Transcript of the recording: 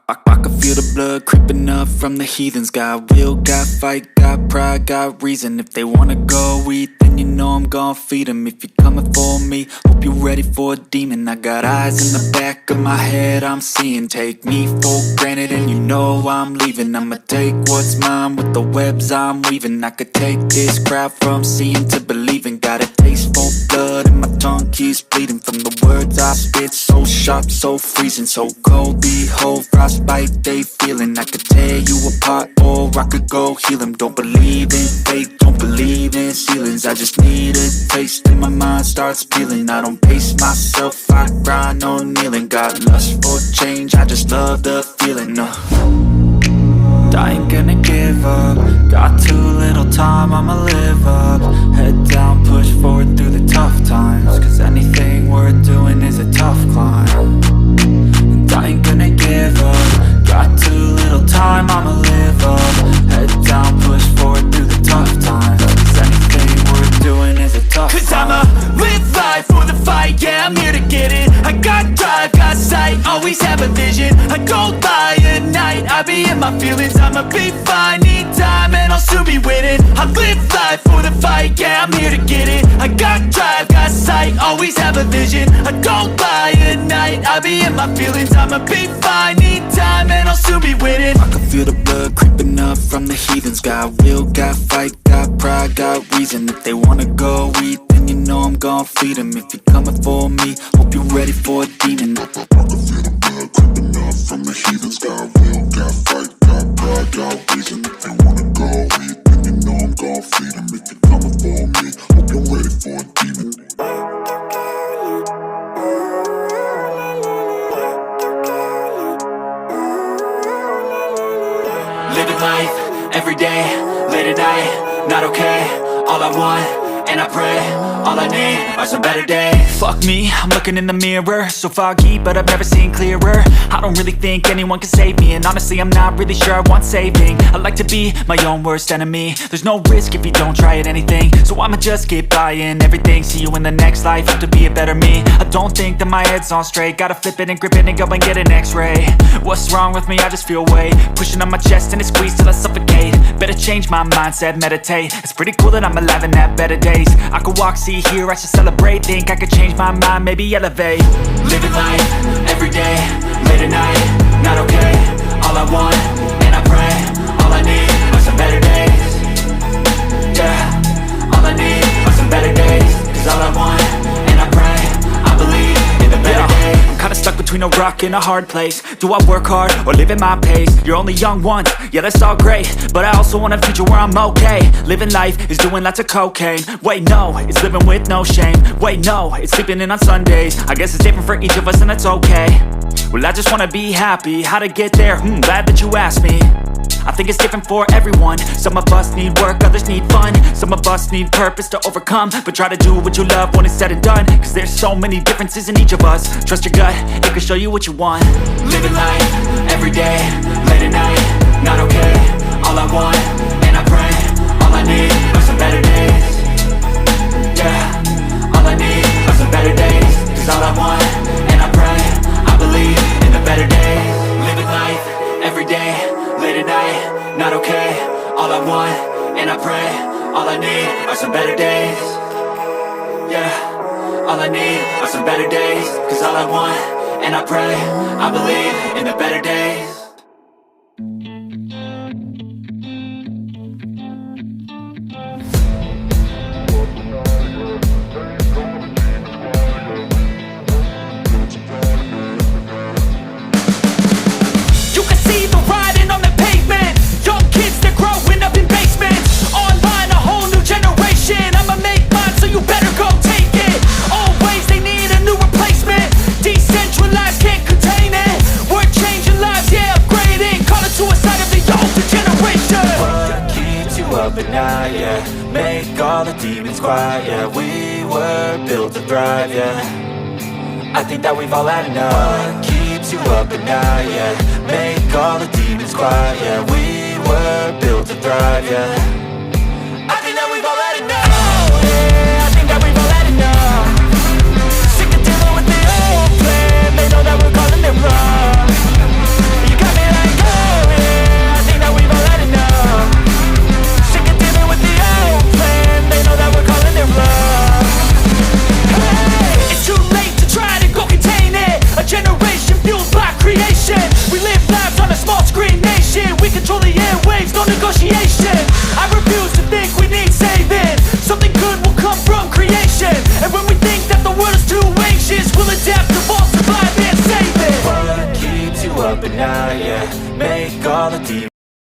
I can feel the blood creeping up from the heathens. Got will, got fight, got pride, got reason. If they wanna go eat, then you know I'm gon' feed them. If you're coming for me, hope you're ready for a demon. I got eyes in the back of my head, I'm seeing. Take me for granted and you know I'm leaving. I'ma take what's mine with the webs I'm weaving. I could take this crowd from seeing to believing. Got a taste for blood and my tongue keeps bleeding from the words I spit. So sharp, so freezing, so cold. Behold, frostbite they feeling. I could tear you apart or I could go heal them. Don't believe in fate, don't believe in ceilings. I just need a taste and my mind starts peeling. I don't pace myself, I grind on kneeling. Got lust for change, I just love the feeling. I ain't gonna give up. Got too little time, I'ma live up. Head down, push forward through the tough times. Cause anything worth doing is a tough climb. And I ain't gonna give up. Got too little time, I'ma live up. Head down, push forward through the tough times. Cause anything worth doing is a tough climb. Cause I'ma live life for the fight, yeah, I'm here to get it. I got drive, got sight, always have a vision. I don't lie at night, I be in my feelings. I'ma be fine, need time and I'll soon be winning. I live life for the fight, yeah, I'm here to get it. I got drive, got sight, always have a vision. I don't lie at night, I be in my feelings. I'ma be fine, need time and I'll soon be winning. I can feel the blood creeping up from the heathens. Got will, got fight, got pride, got reason. If they wanna go eat, then you know I'm gon' feed them. If you're coming for me, hope you're ready for a demon. I can feel the blood creeping up from the heathens. Got will, got fight, got pride, got reason. If they wanna go eat, then you know I'm gon' feed them. If you're coming for me, hope you're ready for a demon. Living life, everyday, late at night, not okay. All I want, and I pray, all I need are some better days. Fuck me, I'm looking in the mirror, so foggy, but I've never seen clearer. I don't really think anyone can save me, and honestly I'm not really sure I want saving. I like to be my own worst enemy. There's no risk if you don't try at anything, so I'ma just keep buying everything. See you in the next life, have to be a better me. I don't think that my head's on straight, gotta flip it and grip it and go and get an x-ray. What's wrong with me? I just feel weight pushing on my chest and it squeezes till I suffocate. Better change my mindset, meditate. It's pretty cool that I'm alive and have better days. I could walk, see, hear, I should celebrate. Think I could change my mind, maybe elevate. Living life, everyday, late at night, not okay. All I want, and I pray, all I need are some better days. Yeah, all I need are some better days. Cause all I want, and I pray, I believe in the better days. I'm kinda stuck between a rock and a hard place. Do I work hard or live at my pace? You're only young once, yeah that's all great, but I also want a future where I'm okay. Living life is doing lots of cocaine. Wait no, it's living with no shame. Wait no, it's sleeping in on Sundays. I guess it's different for each of us and that's okay. Well I just wanna be happy, how to get there? Glad that you asked me. I think it's different for everyone. Some of us need work, others need fun. Some of us need purpose to overcome. But try to do what you love when it's said and done. Cause there's so many differences in each of us. Trust your gut, it can show you what you want. Living life, everyday, late at night, not okay. All I want, and I pray, all I need are some better days. Yeah, all I need are some better days. Cause all I want, and I pray, I believe in the better days. Living life, everyday, late at night, not okay. All I want, and I pray, all I need are some better days. Yeah, all I need are some better days. Cause all I want, and I pray, I believe in the better days. At night, yeah, make all the demons quiet, yeah, we were built to thrive, yeah, I think that we've all had enough. What keeps you up at night, yeah, make all the demons quiet, yeah, we were built to thrive, yeah.